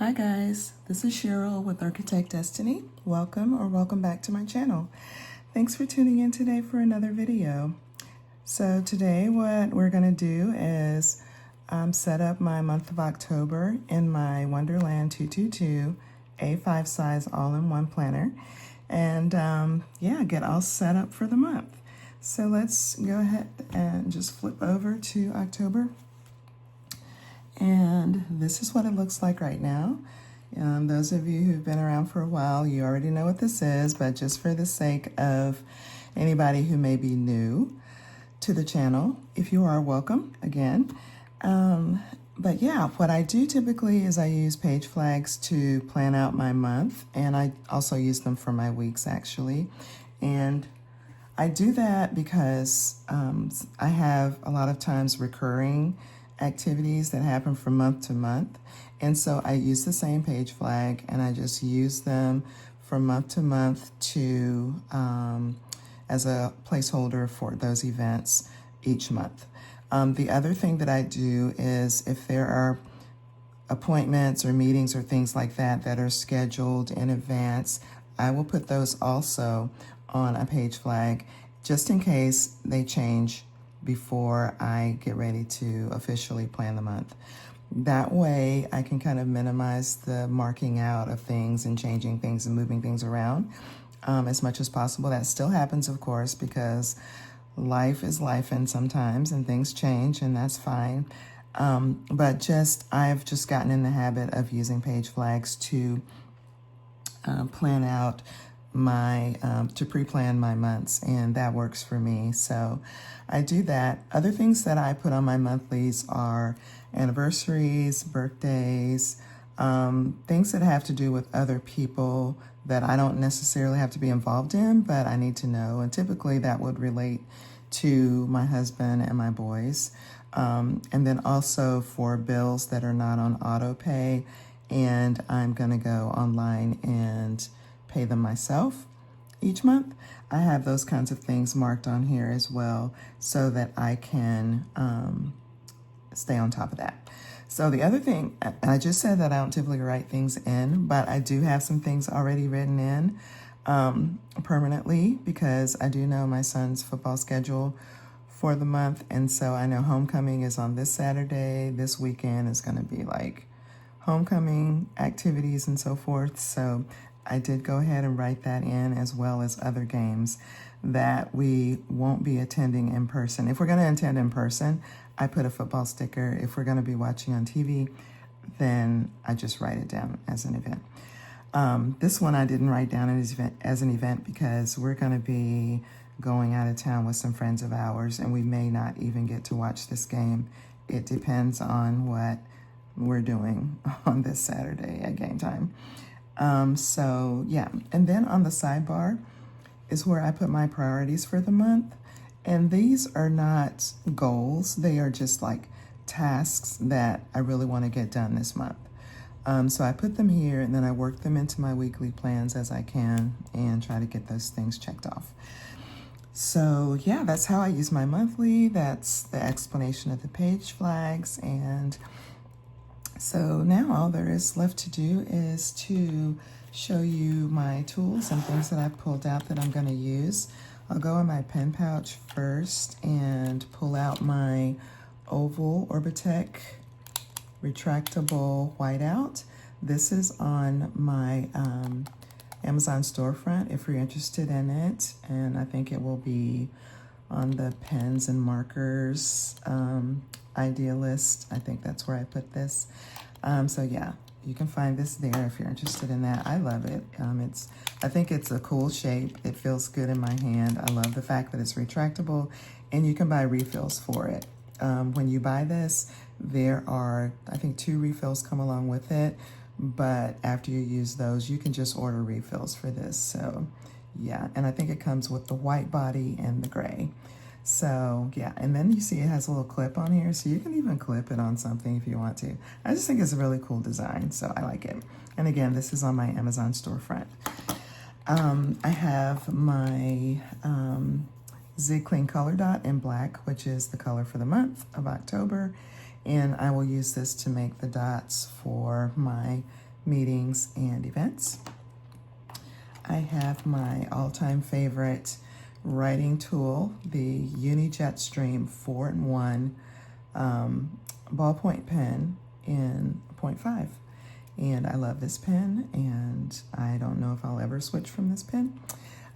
Hi guys, this is Cheryl with Architect Destiny. Welcome back to my channel. Thanks for tuning in today for another video. So today what we're going to do is set up my month of October in my Wonderland 222 A5 size all-in-one planner and yeah, get all set up for the month. So let's go ahead and just flip over to October. And this is what it looks like right now. Those of you who've been around for a while, you already know what this is, but just for the sake of anybody who may be new to the channel, if you are, welcome again. But yeah, what I do typically is I use page flags to plan out my month, and I also use them for my weeks actually. And I do that because I have a lot of times recurring activities that happen from month to month, and so I use the same page flag and I just use them from month to month to as a placeholder for those events each month. The other thing that I do is if there are appointments or meetings or things like that that are scheduled in advance, I will put those also on a page flag just in case they change before I get ready to officially plan the month. That way I can kind of minimize the marking out of things and changing things and moving things around as much as possible. That still happens, of course, because life is life and sometimes and things change, and that's fine. But I've just gotten in the habit of using page flags to plan out my to pre-plan my months, and that works for me. So I do that. Other things that I put on my monthlies are anniversaries, birthdays, things that have to do with other people that I don't necessarily have to be involved in, but I need to know, and typically that would relate to my husband and my boys. And then also for bills that are not on auto pay and I'm gonna go online and pay them myself each month, I have those kinds of things marked on here as well so that I can stay on top of that. So the other thing, I just said that I don't typically write things in, but I do have some things already written in permanently because I do know my son's football schedule for the month, and so I know homecoming is on this Saturday. This weekend is going to be like homecoming activities and so forth. So I did go ahead and write that in, as well as other games that we won't be attending in person. If we're going to attend in person, I put a football sticker. If we're going to be watching on TV, then I just write it down as an event. This one I didn't write down as an event because we're going to be going out of town with some friends of ours, and we may not even get to watch this game. It depends on what we're doing on this Saturday at game time. So yeah, and then on the sidebar is where I put my priorities for the month. And these are not goals. They are just like tasks that I really want to get done this month. So I put them here and then I work them into my weekly plans as I can and try to get those things checked off. So yeah, that's how I use my monthly. That's the explanation of the page flags. And so now all there is left to do is to show you my tools and things that I've pulled out that I'm going to use. I'll go in my pen pouch first and pull out my oval Orbitech retractable whiteout. This is on my Amazon storefront if you're interested in it, and I think it will be on the pens and markers idea list. I think that's where I put this. So yeah, you can find this there if you're interested in that. I love it. I think it's a cool shape. It feels good in my hand. I love the fact that it's retractable, and you can buy refills for it. When you buy this, there are, I think, 2 refills come along with it, but after you use those, you can just order refills for this. So yeah, and I think it comes with the white body and the gray. So yeah, and then you see it has a little clip on here, so you can even clip it on something if you want to. I just think it's a really cool design, so I like it. And again, this is on my Amazon storefront. I have my Zig Clean Color Dot in black, which is the color for the month of October, and I will use this to make the dots for my meetings and events. I have my all-time favorite writing tool, the Uni-Jetstream 4-in-1 ballpoint pen in 0.5. And I love this pen, and I don't know if I'll ever switch from this pen.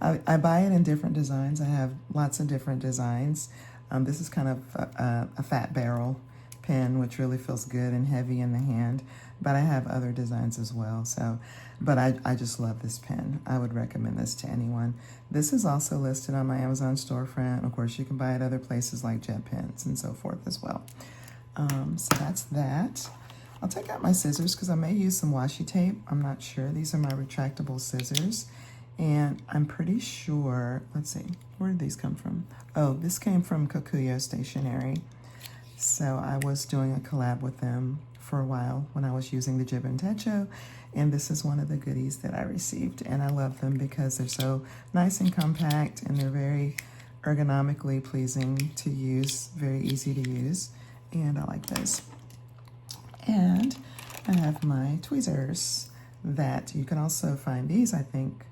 I buy it in different designs. I have lots of different designs. This is kind of a fat barrel pen, which really feels good and heavy in the hand, but I have other designs as well. But I just love this pen. I would recommend this to anyone. This is also listed on my Amazon storefront. Of course, you can buy it other places like JetPens and so forth as well. So that's that. I'll take out my scissors because I may use some washi tape. I'm not sure. These are my retractable scissors. And I'm pretty sure, let's see, where did these come from? Oh, this came from Kokuyo Stationery. So I was doing a collab with them for a while when I was using the Jib and Techo. And this is one of the goodies that I received. And I love them because they're so nice and compact, and they're very ergonomically pleasing to use, very easy to use. And I like those. And I have my tweezers that you can also find these, I think,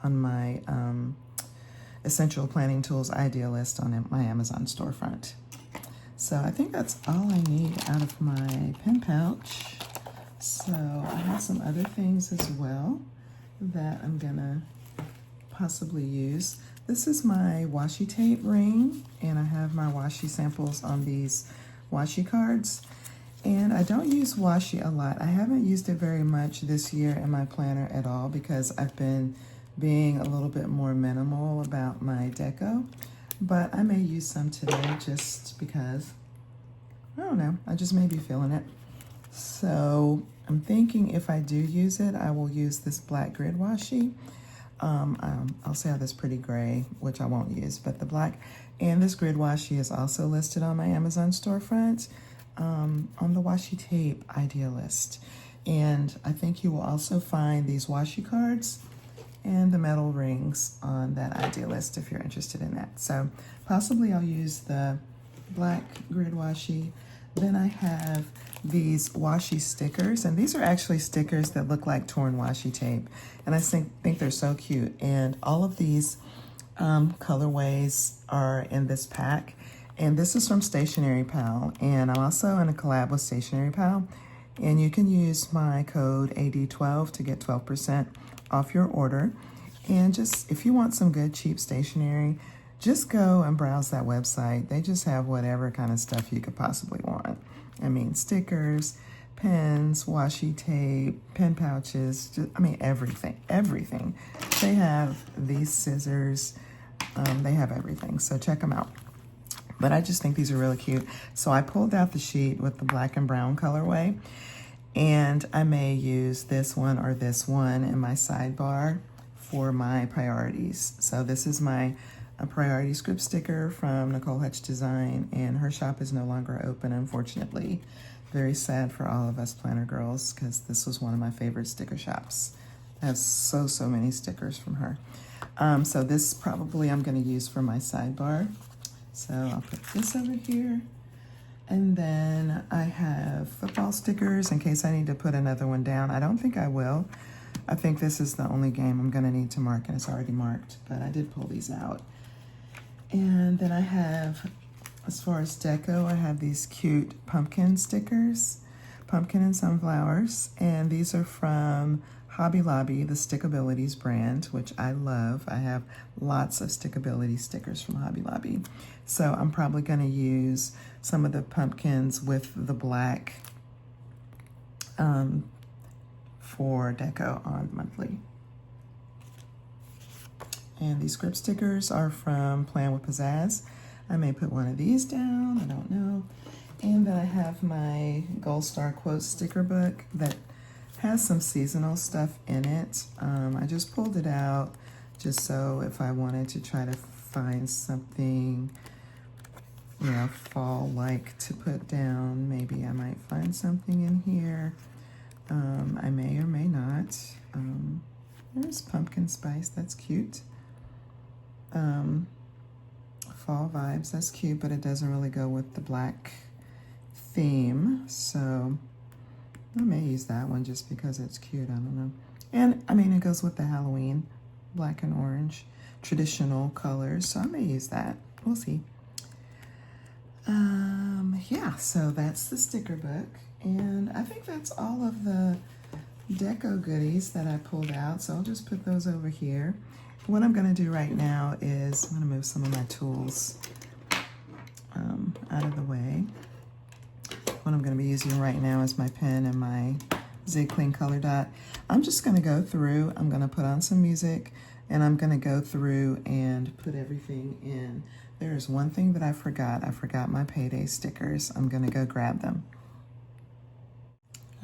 on my Essential Planning Tools idea list on my Amazon storefront. So I think that's all I need out of my pen pouch. So I have some other things as well that I'm gonna possibly use. This is my washi tape ring, and I have my washi samples on these washi cards. And I don't use washi a lot. I haven't used it very much this year in my planner at all because I've been being a little bit more minimal about my deco. But I may use some today just because, I don't know, I just may be feeling it. So I'm thinking if I do use it, I will use this black grid washi. I'll say this pretty gray, which I won't use, but the black. And this grid washi is also listed on my Amazon storefront. On the washi tape idea list. And I think you will also find these washi cards and the metal rings on that idea list if you're interested in that. So possibly I'll use the black grid washi. Then I have these washi stickers, and these are actually stickers that look like torn washi tape. And I think they're so cute. And all of these colorways are in this pack. And this is from Stationery Pal, and I'm also in a collab with Stationery Pal. And you can use my code AD12 to get 12% off your order. And just, if you want some good cheap stationery, just go and browse that website. They just have whatever kind of stuff you could possibly want. I mean, stickers, pens, washi tape, pen pouches, just, I mean, everything. They have these scissors, they have everything, so check them out. But I just think these are really cute. So I pulled out the sheet with the black and brown colorway, and I may use this one or this one in my sidebar for my priorities. So this is my priority script sticker from Nicole Hutch Design, and her shop is no longer open, unfortunately. Very sad for all of us planner girls because this was one of my favorite sticker shops. I have so many stickers from her. So this probably I'm going to use for my sidebar. So I'll put this over here. And then I have football stickers in case I need to put another one down. I don't think I will. I think this is the only game I'm going to need to mark, and it's already marked, but I did pull these out. And then I have, as far as deco, I have these cute pumpkin stickers, pumpkin and sunflowers, and these are from Hobby Lobby, the Stickabilities brand, which I love. I have lots of Stickability stickers from Hobby Lobby. So I'm probably going to use some of the pumpkins with the black for deco on monthly. And these script stickers are from Plan with Pizzazz. I may put one of these down, I don't know. And then I have my Gold Star Quotes sticker book that has some seasonal stuff in it. I just pulled it out just so if I wanted to try to find something, you know, fall-like to put down, maybe I might find something in here. I may or may not. There's pumpkin spice, that's cute. Fall vibes, that's cute, but it doesn't really go with the black theme. So I may use that one just because it's cute. I don't know. And I mean, it goes with the Halloween black and orange traditional colors, so I may use that. We'll see. Yeah, so that's the sticker book, and I think that's all of the deco goodies that I pulled out, so I'll just put those over here. What I'm going to do right now is I'm going to move some of my tools out of the way. What I'm going to be using right now is my pen and my Zig Clean color dot. I'm just going to go through, I'm going to put on some music, and I'm going to go through and put everything in. There's one thing that I forgot. I forgot my payday stickers. I'm going to go grab them.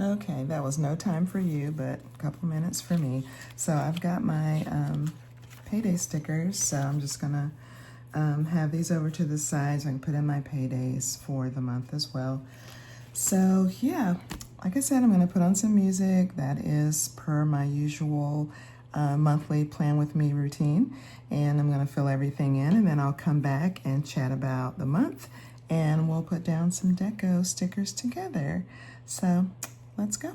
Okay, that was no time for you, but a couple minutes for me. So I've got my payday stickers, so I'm just going to have these over to the side so I can put in my paydays for the month as well. So yeah, like I said, I'm going to put on some music. That is per my usual monthly plan with me routine, and I'm going to fill everything in, and then I'll come back and chat about the month, and we'll put down some deco stickers together. So let's go.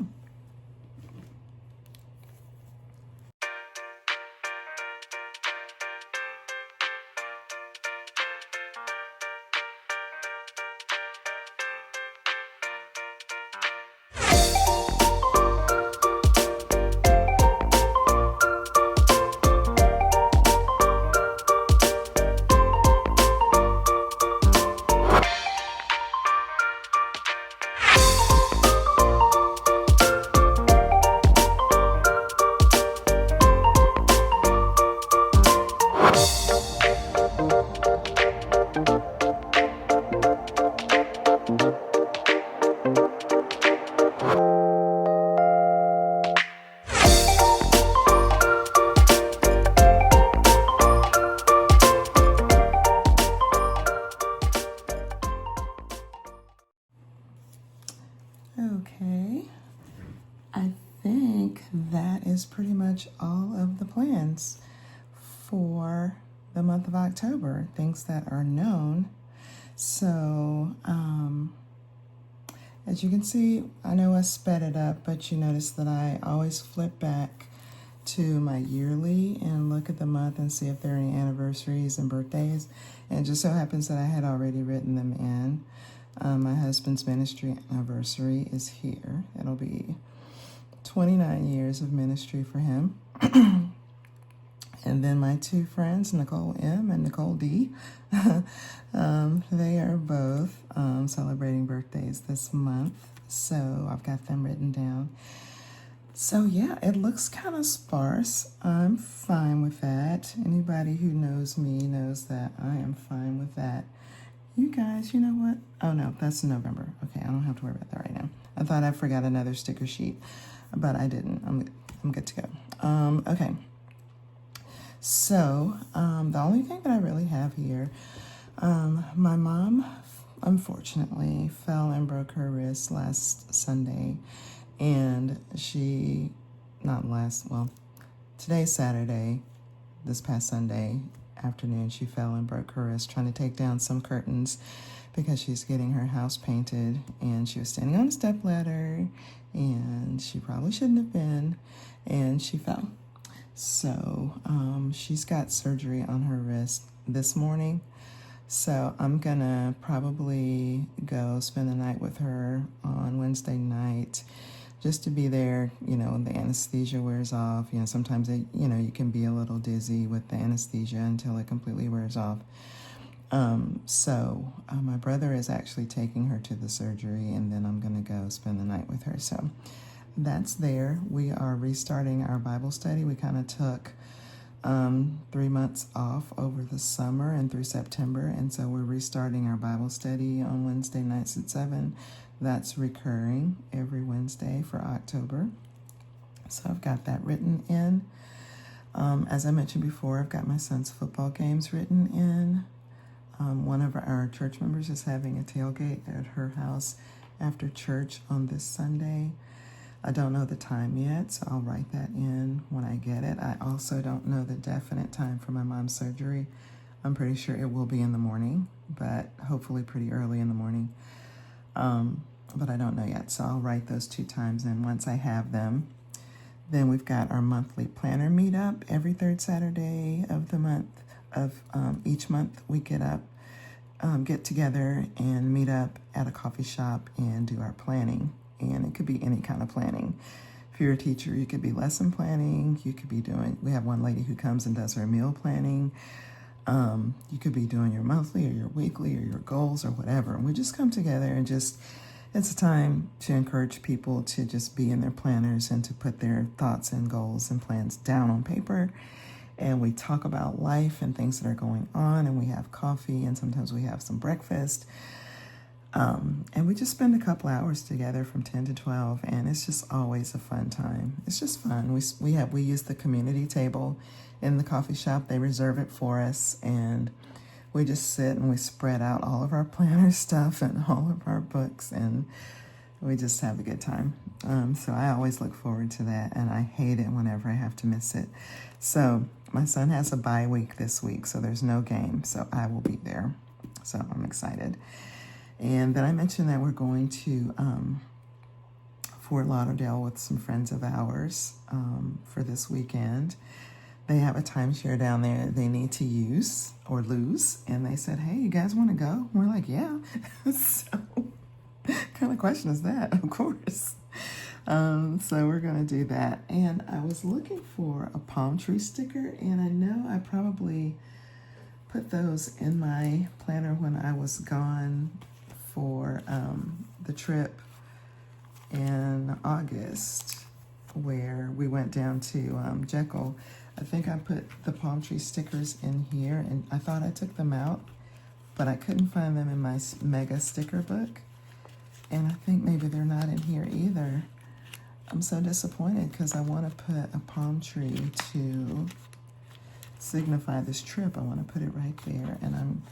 Okay, I think that is pretty much all of the plans for the month of October, things that are known. So, as you can see, I know I sped it up, but you notice that I always flip back to my yearly and look at the month and see if there are any anniversaries and birthdays. And it just so happens that I had already written them in. My husband's ministry anniversary is here. It'll be 29 years of ministry for him. And then my two friends, Nicole M. and Nicole D., they are both celebrating birthdays this month. So I've got them written down. So yeah, it looks kind of sparse. I'm fine with that. Anybody who knows me knows that I am fine with that. You guys, you know what? Oh no, that's November. Okay, I don't have to worry about that right now. I thought I forgot another sticker sheet, but I didn't. I'm good to go. Okay. So the only thing that I really have here, my mom unfortunately fell and broke her wrist last Sunday, and today's Saturday, this past Sunday afternoon, she fell and broke her wrist trying to take down some curtains because she's getting her house painted, and she was standing on a stepladder, and she probably shouldn't have been, and she fell. So she's got surgery on her wrist this morning. So I'm gonna probably go spend the night with her on Wednesday night just to be there, when the anesthesia wears off. Sometimes you can be a little dizzy with the anesthesia until it completely wears off. So my brother is actually taking her to the surgery, and then I'm gonna go spend the night with her. So that's there. We are restarting our Bible study. We kind of took 3 months off over the summer and through September, and so we're restarting our Bible study on Wednesday nights at 7. That's recurring every Wednesday for October. So I've got that written in. As I mentioned before, I've got my son's football games written in. One of our church members is having a tailgate at her house after church on this Sunday. I don't know the time yet, so I'll write that in when I get it. I also don't know the definite time for my mom's surgery. I'm pretty sure it will be in the morning, but hopefully pretty early in the morning. but I don't know yet. So I'll write those 2 times, and once I have them, then we've got our monthly planner meetup every 3rd Saturday of the month. Each month we get together and meet up at a coffee shop and do our planning. And it could be any kind of planning. If you're a teacher, you could be lesson planning. You could be we have one lady who comes and does her meal planning. You could be doing your monthly or your weekly or your goals or whatever. And we just come together and it's a time to encourage people to just be in their planners and to put their thoughts and goals and plans down on paper. And we talk about life and things that are going on, and we have coffee, and sometimes we have some breakfast. And we just spend a couple hours together from 10 to 12, and it's just always a fun time. It's just fun. We use the community table in the coffee shop. They reserve it for us, and we just sit and we spread out all of our planner stuff and all of our books, and we just have a good time. So I always look forward to that, and I hate it whenever I have to miss it. So my son has a bye week this week, so there's no game, so I will be there. So I'm excited. And then I mentioned that we're going to Fort Lauderdale with some friends of ours for this weekend. They have a timeshare down there they need to use or lose. And they said, hey, you guys want to go? We're like, yeah. So what kind of question is that? Of course. So we're going to do that. And I was looking for a palm tree sticker, and I know I probably put those in my planner when I was gone for the trip in August where we went down to Jekyll. I think I put the palm tree stickers in here, and I thought I took them out, but I couldn't find them in my mega sticker book. And I think maybe they're not in here either. I'm so disappointed because I want to put a palm tree to signify this trip. I want to put it right there, and I'm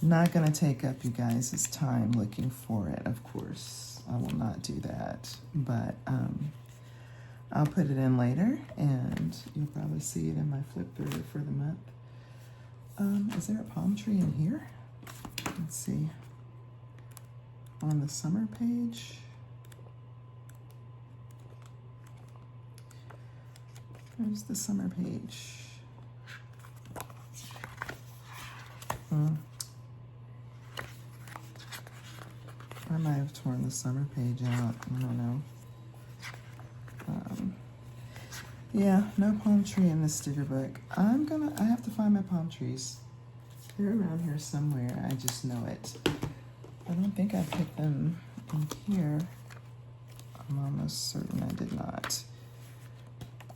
not going to take up you guys' time looking for it, of course. I will not do that, but I'll put it in later, and you'll probably see it in my flip through for the month. Is there a palm tree in here? Let's see. On the summer page. Where's the summer page? I might have torn the summer page out. I don't know. Yeah, no palm tree in this sticker book. I have to find my palm trees. They're around here somewhere. I just know it. I don't think I put them in here. I'm almost certain I did not.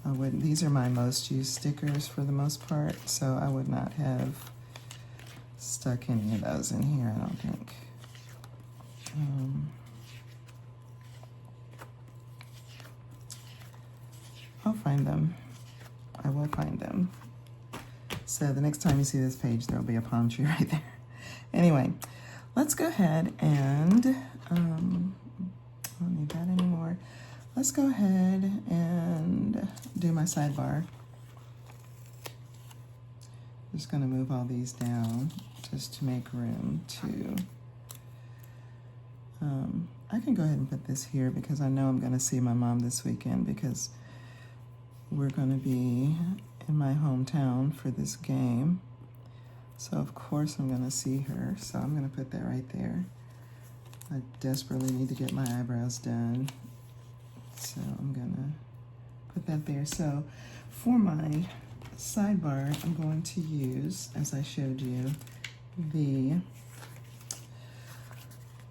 These are my most used stickers for the most part, so I would not have stuck any of those in here, I don't think. I'll find them. I will find them. So the next time you see this page, there'll be a palm tree right there. Anyway, let's go ahead and, I don't need that anymore. Let's go ahead and do my sidebar. Just gonna move all these down just to make room to, I can go ahead and put this here because I know I'm gonna see my mom this weekend because we're gonna be in my hometown for this game. So of course I'm gonna see her. So I'm gonna put that right there. I desperately need to get my eyebrows done. So I'm gonna put that there. So for my sidebar, I'm going to use, as I showed you, the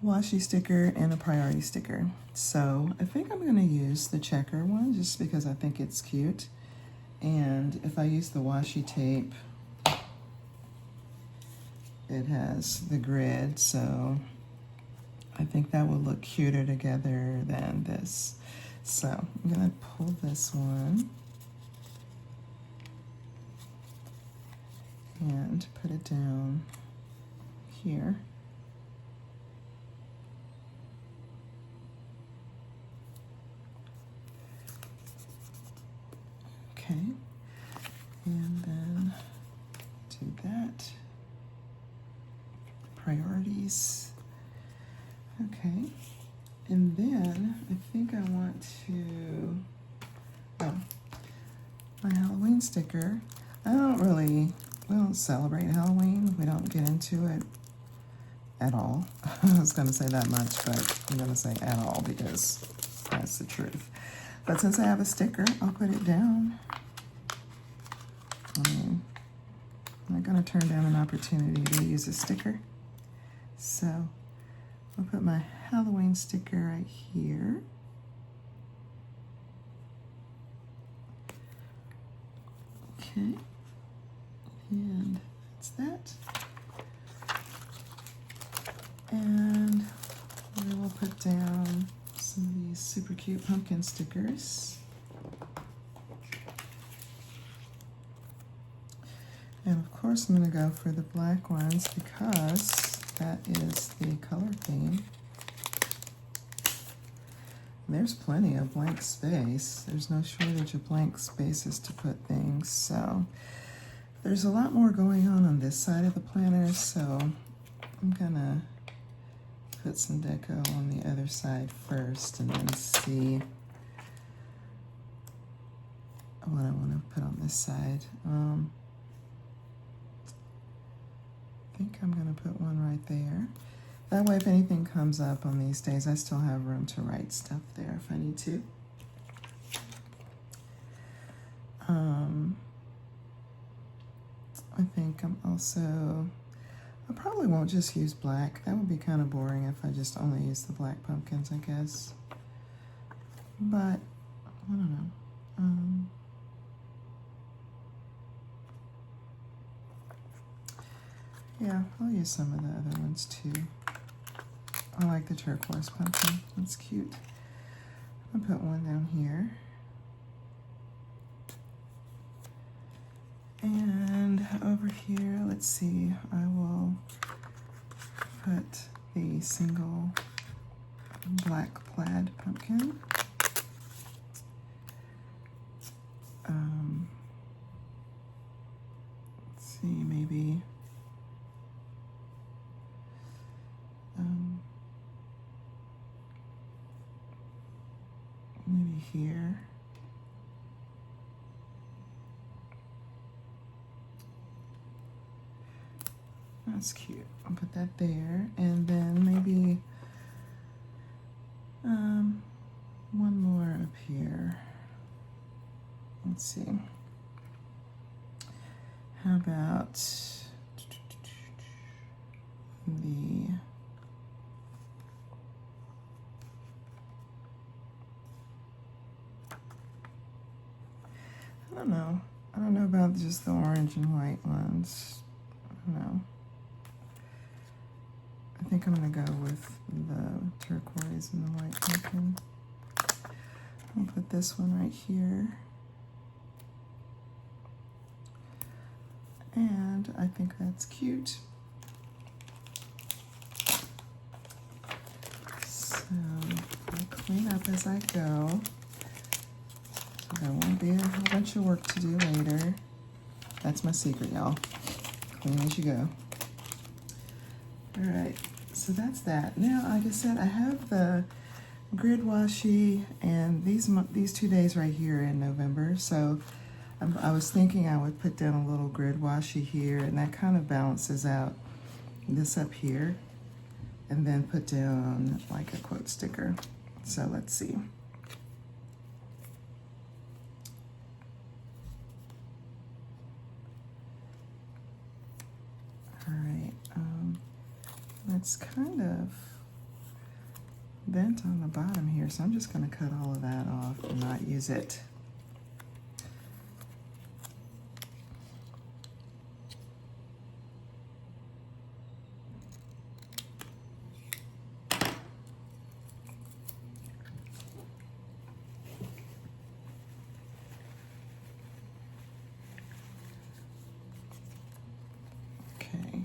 washi sticker and a priority sticker. So I think I'm gonna use the checker one just because I think it's cute. And if I use the washi tape, it has the grid, so I think that will look cuter together than this. So I'm gonna pull this one and put it down here. Okay, and then do that. Priorities. Okay, And then I think I want to, oh, my Halloween sticker. We don't celebrate Halloween. We don't get into it at all. I was going to say that much, but I'm going to say at all because that's the truth. But since I have a sticker, I'll put it down. I mean, I'm not going to turn down an opportunity to use a sticker. So I'll put my Halloween sticker right here. Okay, and that's that. And we will put down some of these super cute pumpkin stickers. And of course I'm going to go for the black ones because that is the color theme. There's plenty of blank space. There's no shortage of blank spaces to put things. So there's a lot more going on this side of the planner. So I'm gonna put some deco on the other side first and then see what I want to put on this side. I think I'm gonna put one right there. That way, if anything comes up on these days, I still have room to write stuff there if I need to. I think I probably won't just use black. That would be kind of boring if I just only use the black pumpkins, I guess. But, I don't know. Yeah, I'll use some of the other ones too. I like the turquoise pumpkin. That's cute. I'll put one down here. And over here, let's see, I will put the single black plaid pumpkin. Let's see, maybe here. That's cute. I'll put that there, and then maybe one more up here. Let's see. How about the I don't know about just the orange and white ones. I don't know. I think I'm gonna go with the turquoise and the white pumpkin. I'll put this one right here. And I think that's cute. So I'll clean up as I go. There won't be a whole bunch of work to do later. That's my secret, y'all. Clean as you go. All right, so that's that. Now, like I said, I have the grid washi and these 2 days right here in November. So I was thinking I would put down a little grid washi here, and that kind of balances out this up here, and then put down like a quote sticker. So let's see. It's kind of bent on the bottom here, so I'm just going to cut all of that off and not use it. Okay,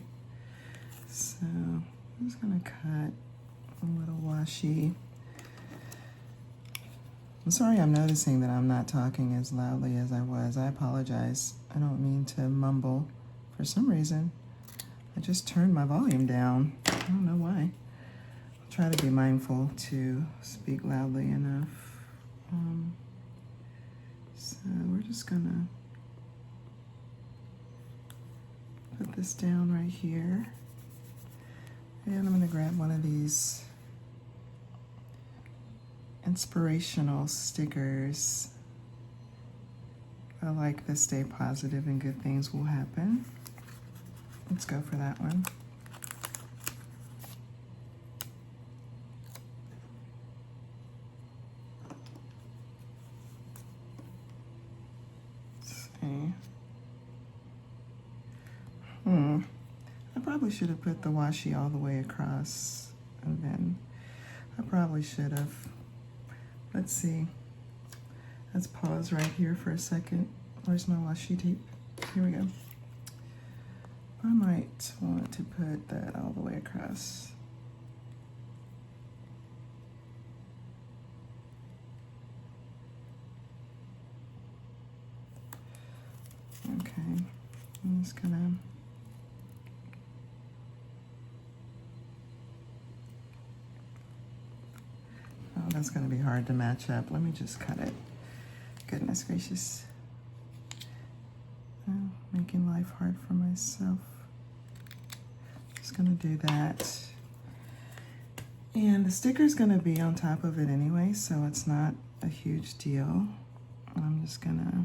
so I'm just going to cut a little washi. I'm sorry I'm noticing that I'm not talking as loudly as I was. I apologize. I don't mean to mumble. For some reason, I just turned my volume down. I don't know why. Try to be mindful to speak loudly enough. So we're just gonna put this down right here. And I'm gonna grab one of these inspirational stickers. I like the stay positive and good things will happen. Let's go for that one. I probably should have put the washi all the way across, and then I probably should have. Let's see. Let's pause right here for a second. Where's my washi tape? Here we go. I might want to put that all the way across. Okay, I'm just gonna that's going to be hard to match up. Let me just cut it. Goodness gracious. Oh, making life hard for myself. Just going to do that. And the sticker's going to be on top of it anyway, so it's not a huge deal. I'm just going to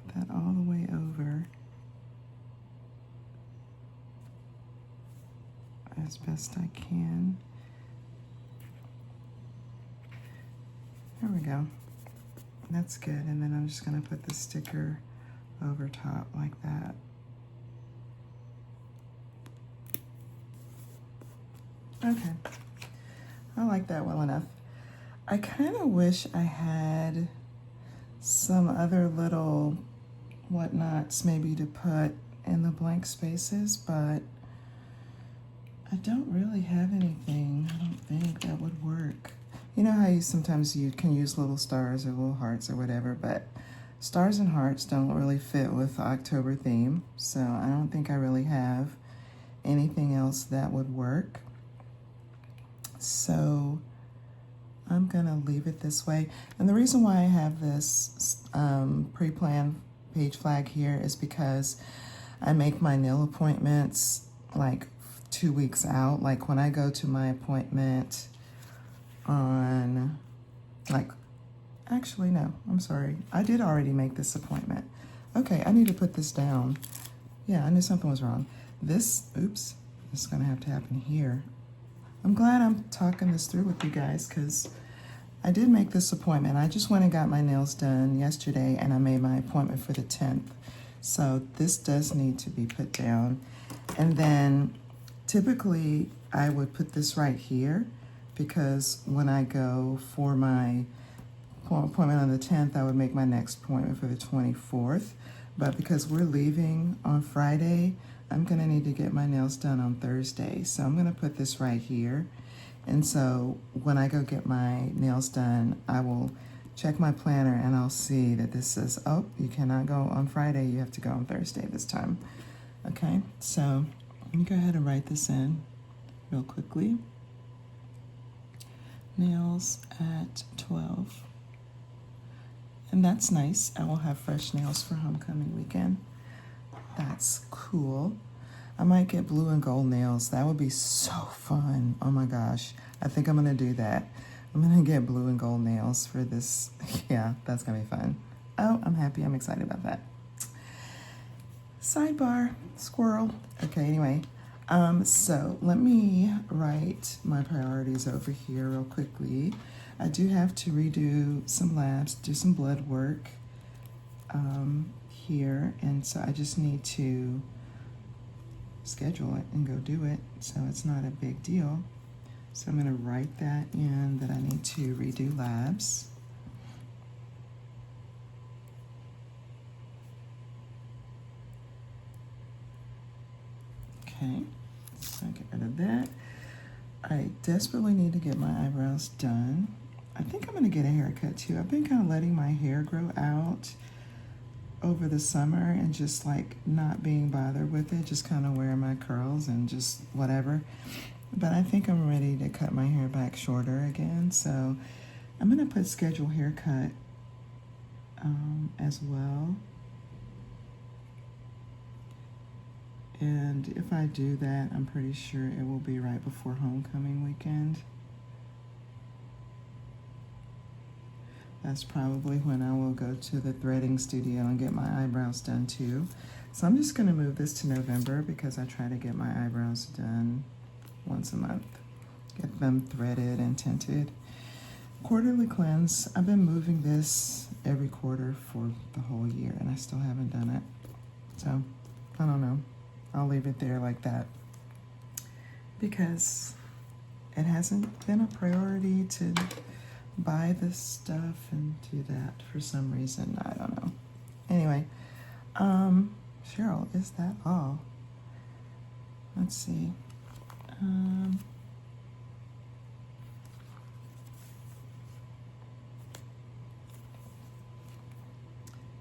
put that all the way over as best I can. There we go. That's good. And then I'm just going to put the sticker over top like that. Okay. I like that well enough. I kind of wish I had some other little whatnots maybe to put in the blank spaces, but I don't really have anything. I don't think that would work. You know how sometimes you can use little stars or little hearts or whatever, but stars and hearts don't really fit with the October theme, so I don't think I really have anything else that would work. So I'm gonna leave it this way. And the reason why I have this pre-planned page flag here is because I make my nail appointments like 2 weeks out. Like when I go to my appointment on, actually no, I'm sorry. I did already make this appointment. Okay, I need to put this down. Yeah, I knew something was wrong. This is gonna have to happen here. I'm glad I'm talking this through with you guys because I did make this appointment. I just went and got my nails done yesterday and I made my appointment for the 10th. So this does need to be put down. And then typically I would put this right here because when I go for my appointment on the 10th, I would make my next appointment for the 24th. But because we're leaving on Friday, I'm gonna need to get my nails done on Thursday. So I'm gonna put this right here. And so when I go get my nails done, I will check my planner and I'll see that this says, oh, you cannot go on Friday, you have to go on Thursday this time. Okay, so let me go ahead and write this in real quickly. Nails at 12. And that's nice. I will have fresh nails for homecoming weekend. That's cool. I might get blue and gold nails. That would be so fun. Oh my gosh. I think I'm gonna do that. I'm gonna get blue and gold nails for this. Yeah, that's gonna be fun. Oh, I'm happy. I'm excited about that. Sidebar, squirrel. Okay, anyway. So let me write my priorities over here real quickly. I do have to redo some labs, do some blood work here, and so I just need to schedule it and go do it, so it's not a big deal. So I'm gonna write that in that I need to redo labs. Okay, so get rid of that. I desperately need to get my eyebrows done. I think I'm gonna get a haircut too. I've been kind of letting my hair grow out over the summer and just like not being bothered with it, just kind of wearing my curls and just whatever. but I think I'm ready to cut my hair back shorter again. So I'm gonna put schedule haircut as well. And if I do that, I'm pretty sure it will be right before homecoming weekend. That's probably when I will go to the threading studio and get my eyebrows done too. So I'm just gonna move this to November because I try to get my eyebrows done once a month. Get them threaded and tinted. Quarterly cleanse, I've been moving this every quarter for the whole year and I still haven't done it. So, I don't know. I'll leave it there like that because it hasn't been a priority to buy this stuff and do that for some reason. I don't know. Anyway, Cheryl, is that all? Let's see.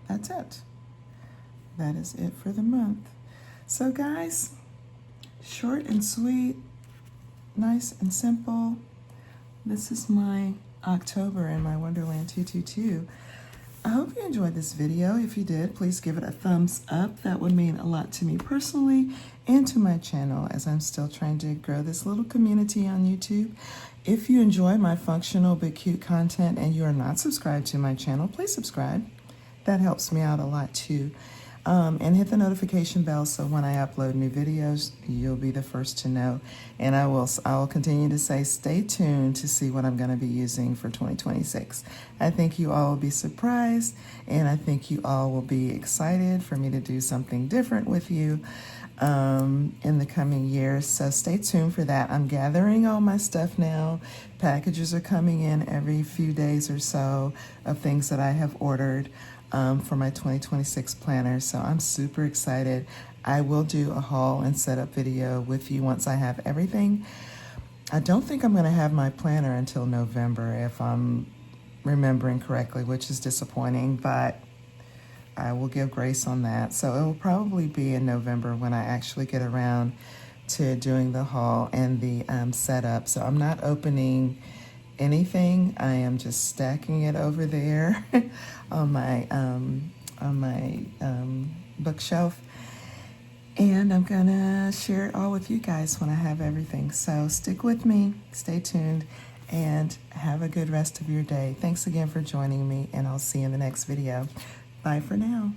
That's it. That is it for the month. So guys, short and sweet, nice and simple. This is my October in my Wonderland 222. I hope you enjoyed this video. If you did, please give it a thumbs up. That would mean a lot to me personally and to my channel as I'm still trying to grow this little community on YouTube. If you enjoy my functional but cute content and you are not subscribed to my channel, please subscribe. That helps me out a lot too. And hit the notification bell so when I upload new videos, you'll be the first to know. And I will continue to say stay tuned to see what I'm going to be using for 2026. I think you all will be surprised, and I think you all will be excited for me to do something different with you in the coming years. So stay tuned for that. I'm gathering all my stuff now. Packages are coming in every few days or so of things that I have ordered for my 2026 planner. So I'm super excited. I will do a haul and setup video with you once I have everything. I don't think I'm going to have my planner until November if I'm remembering correctly, which is disappointing, but I will give grace on that. So it will probably be in November when I actually get around to doing the haul and the setup. So I'm not opening anything. I am just stacking it over there on my bookshelf, and I'm gonna share it all with you guys when I have everything. So stick with me, stay tuned, and have a good rest of your day. Thanks again for joining me, and I'll see you in the next video. Bye for now.